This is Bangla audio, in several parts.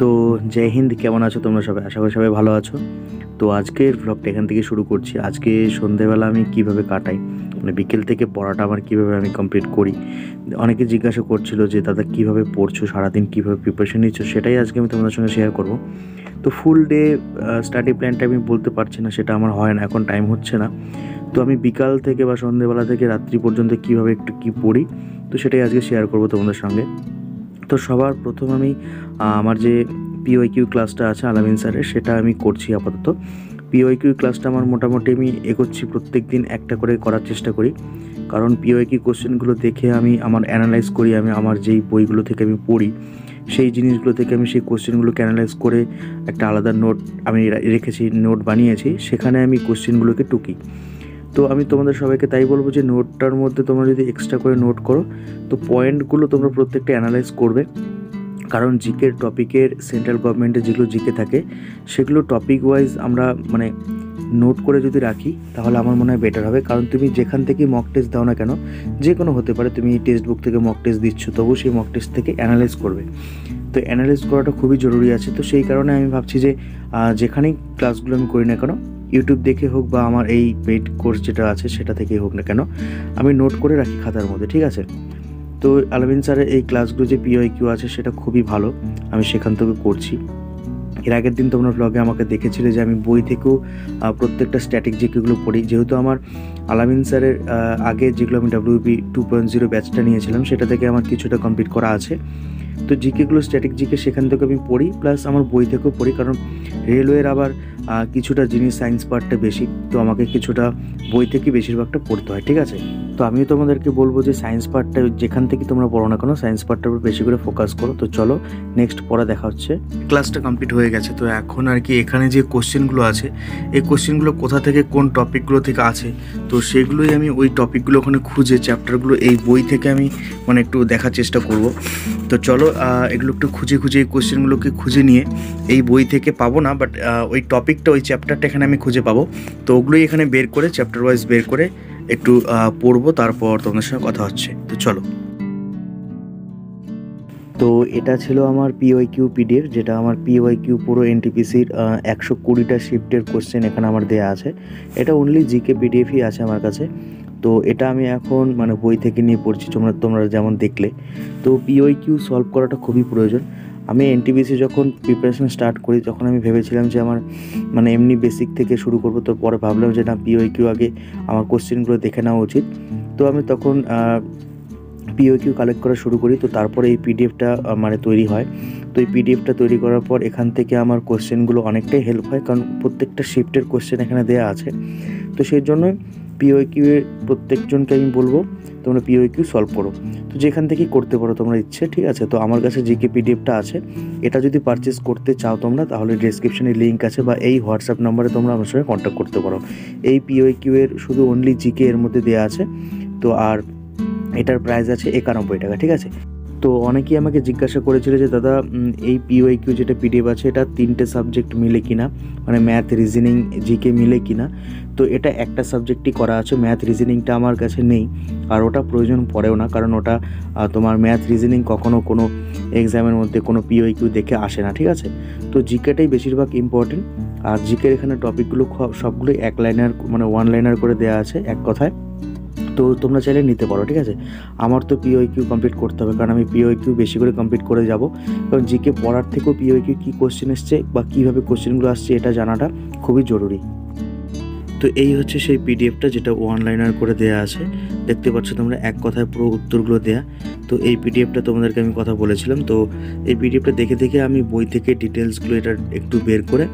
তো জয় হিন্দ, কেমন আছো তোমরা সবাই? আশা করি সবাই ভালো আছো। তো আজকের ব্লগটা এখান থেকে শুরু করছি। আজকে সন্ধেবেলা আমি কিভাবে কাটাই, মানে বিকেল থেকে পড়াটা আমার কিভাবে আমি কমপ্লিট করি। অনেকে জিজ্ঞাসা করছিল যে দাদা কিভাবে পড়ছো, সারাদিন কিভাবে প্রিপারেশন নিচ্ছ, সেটাই আজকে আমি তোমাদের সঙ্গে শেয়ার করব। তো ফুল ডে স্টাডি প্ল্যানটা আমি বলতে পারছি না, সেটা আমার হয় না, এখন টাইম হচ্ছে না। তো আমি বিকাল থেকে বা সন্ধেবেলা থেকে রাত্রি পর্যন্ত কিভাবে একটু কী পড়ি, তো সেটাই আজকে শেয়ার করব তোমাদের সঙ্গে। তো সবার প্রথম আমি আমার যে পিওয়াইকিউ ক্লাসটা আছে আলামিন স্যারের, সেটা আমি করছি আপাতত। পিওয়াইকিউ ক্লাসটা আমার মোটামুটি আমি এগোচ্ছি, প্রত্যেক দিন একটা করে করার চেষ্টা করি। কারণ পিওয়াইকিউ কোশ্চেনগুলো দেখে আমি আমার অ্যানালাইজ করি, আমি আমার যেই বইগুলো থেকে আমি পড়ি সেই জিনিসগুলো থেকে আমি সেই কোশ্চেনগুলোকে অ্যানালাইজ করে একটা আলাদা নোট আমি রেখেছি, নোট বানিয়েছি, সেখানে আমি কোশ্চেনগুলোকে টুকি। তো আমি তোমাদের সবাইকে তাই বলবো যে নোটটার মধ্যে তোমরা যদি এক্সট্রা করে নোট করো, তো পয়েন্টগুলো তোমরা প্রত্যেকটা অ্যানালাইজ করবে। কারণ জিকের টপিকের সেন্ট্রাল গভর্নমেন্টের যেগুলো জিকে থাকে সেগুলো টপিক ওয়াইজ আমরা মানে নোট করে যদি রাখি তাহলে আমার মনে হয় বেটার হবে। কারণ তুমি যেখান থেকে মক টেস্ট দাও না কেন, যে কোনো হতে পারে, তুমি টেক্সট বুক থেকে মক টেস্ট দিচ্ছ, তবু সেই মক টেস্ট থেকে অ্যানালাইজ করবে। তো অ্যানালাইজ করাটা খুবই জরুরি আছে। তো সেই কারণে আমি ভাবছি যে যেখানেই ক্লাসগুলো আমি করি না কেন, ইউটিউব দেখে হোক বা আমার এই পেইড কোর্স যেটা আছে সেটা থেকেই হোক না কেন, আমি নোট করে রাখি খাতার মধ্যে, ঠিক আছে? তো আলামিন স্যারের এই ক্লাসগুলো যে পিওয়াইকিউ আছে সেটা খুবই ভালো, আমি সেখান থেকে করছি। এর আগের দিন তোমরা ব্লগে আমাকে দেখেছিলে যে আমি বই থেকেও প্রত্যেকটা স্ট্যাটিক জিকেগুলো পড়ি। যেহেতু আমার আলামিন স্যারের আগে যেগুলো আমি WB 2.0 ব্যাচটা নিয়েছিলাম সেটা থেকে আমার কিছুটা কমপ্লিট করা আছে। তো জিকেগুলো স্ট্যাটিক জিকে সেখান থেকে আমি পড়ি, প্লাস আমার বই থেকেও পড়ি। কারণ রেলওয়ের আবার কিছুটা জিনিস সায়েন্স পার্টটা বেশি, তো আমাকে কিছুটা বই থেকে বেশিরভাগটা পড়তে হয়, ঠিক আছে? তো আমিও তোমাদেরকে বলবো যে সায়েন্স পার্টটা যেখান থেকে তোমরা পড়ো না কেন, সায়েন্স পার্টটার উপর বেশি করে ফোকাস করো। তো চলো নেক্সট পড়া দেখা হচ্ছে। ক্লাসটা কমপ্লিট হয়ে গেছে, তো এখন আর কি এখানে যে কোশ্চেনগুলো আছে, এই কোশ্চেনগুলো কোথা থেকে কোন টপিকগুলো থেকে আছে, তো সেগুলোই আমি ওই টপিকগুলো ওখানে খুঁজে চ্যাপ্টারগুলো এই বই থেকে আমি মানে একটু দেখার চেষ্টা করব। তো চলো এগুলো একটু খুঁজে এই কোশ্চেনগুলোকে খুঁজে নিয়ে এই বই থেকে পাবো না, বাট ওই টপিকটা ওই চ্যাপ্টারটা এখানে আমি খুঁজে পাবো। তো ওগুলোই এখানে বের করে চ্যাপ্টার ওয়াইজ বের করে একটু পড়বো, তারপর তোমাদের সঙ্গে কথা হচ্ছে। তো চলো। তো এটা ছিল আমার পিওয়াইকিউ পিডিএফ, যেটা আমার পিওয়াইকিউ পুরো এনটিপিসির 120টা শিফটের কোশ্চেন এখানে আমার দেওয়া আছে। এটা অনলি জিকে পিডিএফই আছে আমার কাছে। তো এটা আমি এখন মানে বই থেকে নিয়ে পড়ছি, তোমরা যেমন দেখলে। তো পিওয়াইকিউ সলভ করাটা খুবই প্রয়োজন। আমি এনটিপিসি যখন প্রিপারেশন স্টার্ট করি তখন আমি ভেবেছিলাম যে আমার মানে এমনি বেসিক থেকে শুরু করব। তো পরে ভাবলাম যে না, পিওয়াইকিউ আগে আমার কোশ্চেনগুলো দেখে নেওয়া উচিত। তো আমি তখন পিওকিউ কালেক্ট করা শুরু করি। তো তারপরে এই পিডিএফটা মানে তৈরি হয়। তো এই পিডিএফটা তৈরি করার পর এখান থেকে আমার কোশ্চেনগুলো অনেকটাই হেল্প হয়, কারণ প্রত্যেকটা শিফটের কোশ্চেন এখানে দেওয়া আছে। তো সেই জন্য পিওকিউ এর প্রত্যেকজনকে আমি বলবো তোমরা পিওকিউ সলভ করো। তো যেখান থেকেই করতে পারো তোমার ইচ্ছে, ঠিক আছে? তো আমার কাছে জিকে পিডিএফটা আছে, এটা যদি পারচেস করতে চাও তোমরা তাহলে ডেসক্রিপশনে লিঙ্ক আছে, বা এই হোয়াটসঅ্যাপ নাম্বারে তোমরা আমার সঙ্গে কন্ট্যাক্ট করতে পারো। এই পিওকিউ এর শুধু অনলি জিকে এর মধ্যে দেওয়া আছে। তো আর এটার প্রাইস আছে 91 টাকা, ঠিক আছে? তো অনেকেই আমাকে জিজ্ঞাসা করেছিল যে দাদা এই পিওয়াইকিউ যেটা পিডিএফ আছে এটা 3টে সাবজেক্ট মিলে কিনা, মানে ম্যাথ, রিজনিং, জিকে মিলে কিনা। তো এটা একটা সাবজেক্টই করা আছে, ম্যাথ রিজনিংটা আমার কাছে নেই, আর ওটা প্রয়োজন পড়েও না, কারণ ওটা তোমার ম্যাথ রিজনিং কখনো কোনো এক্সামের মধ্যে কোনো পিওয়াইকিউ দেখে আসে না, ঠিক আছে? তো জিকেটাই বেশিরভাগ ইম্পর্টেন্ট। আর জিকের এখানে টপিকগুলো সবগুলোই এক লাইনার মানে 1 লাইনার করে দেওয়া আছে, এক কথায়। তো তোমরা চাইলে নিতে পারো, ঠিক আছে? আমার তো পিওকিউ কমপ্লিট করতে হবে, কারণ আমি পিওকিউ বেশি করে কমপ্লিট করে যাব। কারণ জিকে পড়ার থেকেও পিওকিউ কী কোশ্চেন এসছে বা কীভাবে কোশ্চেনগুলো আসছে এটা জানাটা খুবই জরুরি। তো এই হচ্ছে সেই পিডিএফটা যেটা 1 লাইনার করে দেওয়া আছে, দেখতে পাচ্ছ তোমরা, এক কথায় পুরো উত্তরগুলো দেয়া। তো এই পিডিএফটা তোমাদেরকে আমি কথা বলেছিলাম। তো এই পিডিএফটা দেখে আমি বই থেকে ডিটেলসগুলো এটা একটু বের করে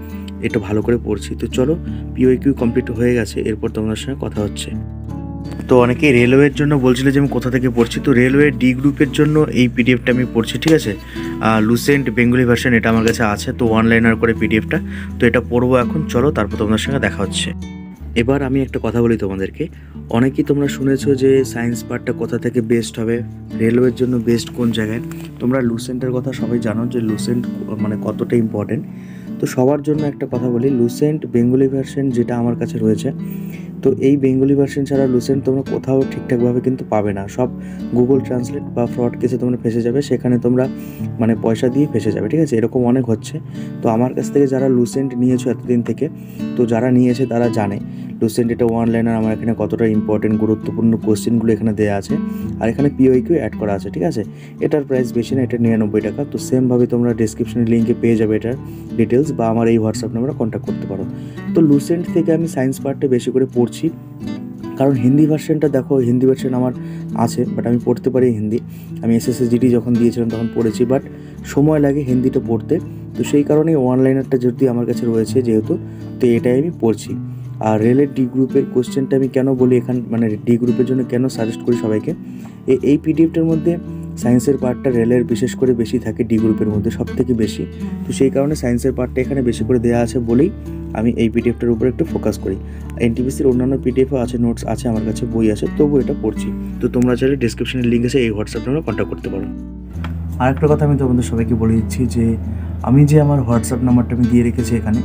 এটা ভালো করে পড়ছি। তো চলো, পিওকিউ কমপ্লিট হয়ে গেছে, এরপর তোমাদের সঙ্গে কথা হচ্ছে। তো অনেকেই রেলওয়ের জন্য বলছিল যে আমি কোথা থেকে পড়ছি। তো রেলওয়ে ডি গ্রুপের জন্য এই পিডিএফটা আমি পড়ছি, ঠিক আছে? লুসেন্ট বেঙ্গলি ভার্সন এটা আমার কাছে আছে। তো 1 লাইনার করে পিডিএফটা, তো এটা পড়বো এখন। চলো, তারপর তোমাদের সঙ্গে দেখা হচ্ছে। এবার আমি একটা কথা বলি তোমাদেরকে, অনেকেই তোমরা শুনেছো যে সায়েন্স পার্টটা কোথা থেকে বেস্ট হবে, রেলওয়ের জন্য বেস্ট কোন জায়গায়। তোমরা লুসেন্টের কথা সবাই জানো যে লুসেন্ট মানে কতটা ইম্পর্টেন্ট। তো সবার জন্য একটা কথা বলি, লুসেন্ট বেঙ্গলি ভার্সন যেটা আমার কাছে রয়েছে, তো এই বেঙ্গলি ভার্সন ছাড়া লুসেন্ট তোমরা কোথাও ঠিকঠাকভাবে কিন্তু পাবে না। সব গুগল ট্রান্সলেট বা ফ্রড কেসে তোমরা ফেসে যাবে, সেখানে তোমরা মানে পয়সা দিয়ে ফেসে যাবে, ঠিক আছে? এরকম অনেক হচ্ছে। তো আমার কাছ থেকে যারা লুসেন্ট নিয়েছো এতদিন থেকে, তো যারা নিয়েছে তারা জানে লুসেন্ট এটা ওয়ান লাইনার আমার এখানে কতটা ইম্পর্টেন্ট, গুরুত্বপূর্ণ কোশ্চেনগুলো এখানে দেওয়া আছে, আর এখানে পিওইকিউ অ্যাড করা আছে, ঠিক আছে? এটার প্রাইস বেশি না, এটা 99 টাকা। তো সেমভাবে তোমরা ডিসক্রিপশনের লিঙ্কে পেয়ে যাবে এটার ডিটেলস, বা আমার এই হোয়াটসঅ্যাপ নাম্বারে কন্ট্যাক্ট করতে পারো। তো লুসেন্ট থেকে আমি সায়েন্স পার্টটা বেশি করে পড়ছি, কারণ হিন্দি ভার্সনটা দেখো, হিন্দি ভার্সন আমার আছে, বাট আমি পড়তে পারি হিন্দি। আমি SSSGD যখন দিয়েছিলাম তখন পড়েছি, বাট সময় লাগে হিন্দিটা পড়তে। তো সেই কারণেই অনলাইনারটা যদি আমার কাছে রয়েছে যেহেতু, তো এটাই আমি পড়ছি। আর রেলের ডি গ্রুপের কোশ্চেনটা আমি কেন বলি এখান, মানে ডি গ্রুপের জন্য কেন সাজেস্ট করি সবাইকে, এই পিডিএফটার মধ্যে সায়েন্সের পার্টটা রেলের বিশেষ করে বেশি থাকে, ডি গ্রুপের মধ্যে সব থেকে বেশি। তো সেই কারণে সায়েন্সের পার্টটা এখানে বেশি করে দেওয়া আছে বলেই আমি এই পিডিএফটার উপর একটু ফোকাস করি। এনটিপিসির অন্যান্য পিডিএফও আছে, নোটস আছে, আমার কাছে বই আছে, তবু এটা পড়ছি। তো তোমরা চাইলে ডিসক্রিপশনের লিঙ্ক আছে, এই হোয়াটসঅ্যাপ নাম্বারে কন্ট্যাক্ট করতে পারো। আর একটা কথা আমি তোমাদের সবাইকে বলে দিচ্ছি যে আমি যে আমার হোয়াটসঅ্যাপ নাম্বারটা আমি দিয়ে রেখেছি এখানে,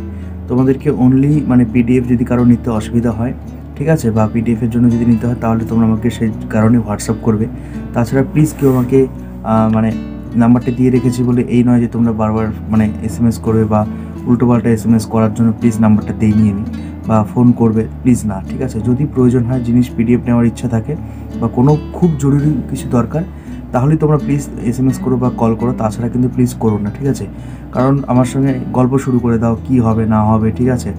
তোমাদেরকে অনলি মানে পিডিএফ যদি কারো নিতে অসুবিধা হয়, ঠিক আছে, বা পিডিএফের জন্য যদি নিতে হয়, তাহলে তোমরা আমাকে সেই কারণে হোয়াটসঅ্যাপ করবে। তাছাড়া প্লিজ কেউ আমাকে মানে নাম্বারটা দিয়ে রেখেছি বলে এই নয় যে তোমরা বারবার মানে SMS করবে বা উল্টোপাল্টা SMS করার জন্য প্লিজ নাম্বারটা দিয়ে নিয়ে নিই বা ফোন করবে, প্লিজ না, ঠিক আছে? যদি প্রয়োজন হয়, জিনিস পিডিএফ নেওয়ার ইচ্ছা থাকে বা কোনো খুব জরুরি কিছু দরকার, তাহলেই তোমরা প্লিজ SMS করো বা কল করো, তাছাড়া কিন্তু প্লিজ করো না, ঠিক আছে? কারণ আমার সঙ্গে গল্প শুরু করে দাও, কি হবে না হবে, ঠিক আছে,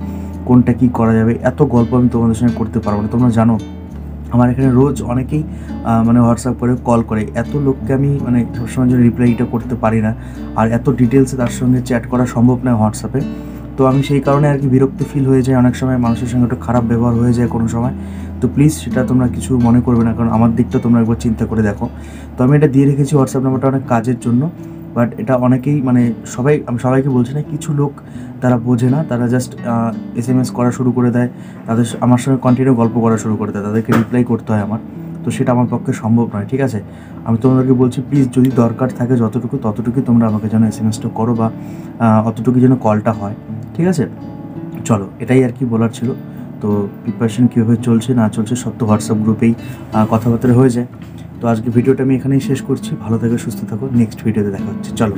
কোনটা কি করা যাবে, এত গল্প আমি তোমাদের সঙ্গে করতে পারবো না। তোমরা জানো আমার এখানে রোজ অনেকেই মানে হোয়াটসঅ্যাপ করে কল করে, এত লোককে আমি মানে সবসময় জন্য রিপ্লাইটা করতে পারি না, আর এত ডিটেলসে তার সঙ্গে চ্যাট করা সম্ভব নয় হোয়াটসঅ্যাপে। তো আমি সেই কারণে আর কি বিরক্ত ফিল হয়ে যায়, অনেক সময় মানুষের সঙ্গে একটু খারাপ ব্যবহার হয়ে যায় কোনো সময়। তো প্লিজ সেটা তোমরা কিছু মনে করবে না, কারণ আমার দিকটা তোমরা একবার চিন্তা করে দেখো। তো আমি এটা দিয়ে রেখেছি হোয়াটসঅ্যাপ নাম্বারটা অনেক কাজের জন্য, বাট এটা অনেকেই মানে আমি সবাইকে বলছি না, কিছু লোক তারা বোঝে না, তারা জাস্ট SMS করা শুরু করে দেয়, আমার সঙ্গে কন্টিনিউ গল্প করা শুরু করে দেয়, তাদেরকে রিপ্লাই করতে হয় আমার। তো সেটা আমার পক্ষে সম্ভব নয়, ঠিক আছে? আমি তোমাদেরকে বলছি প্লিজ যদি দরকার থাকে ততটুকু তোমরা আমাকে যেন SMSটা করো, বা অতটুকু যেন কলটা হয়, ঠিক আছে? চলো, এটাই আর কি বলার ছিল। তো প্রিপারেশন কীভাবে চলছে না চলছে সব তো হোয়াটসঅ্যাপ গ্রুপেই কথাবার্তা হয়ে যায়। তো আজকে ভিডিওটা আমি এখানেই শেষ করছি। ভালো থেকো, সুস্থ থাকো, নেক্সট ভিডিওতে দেখা হচ্ছে, চলো।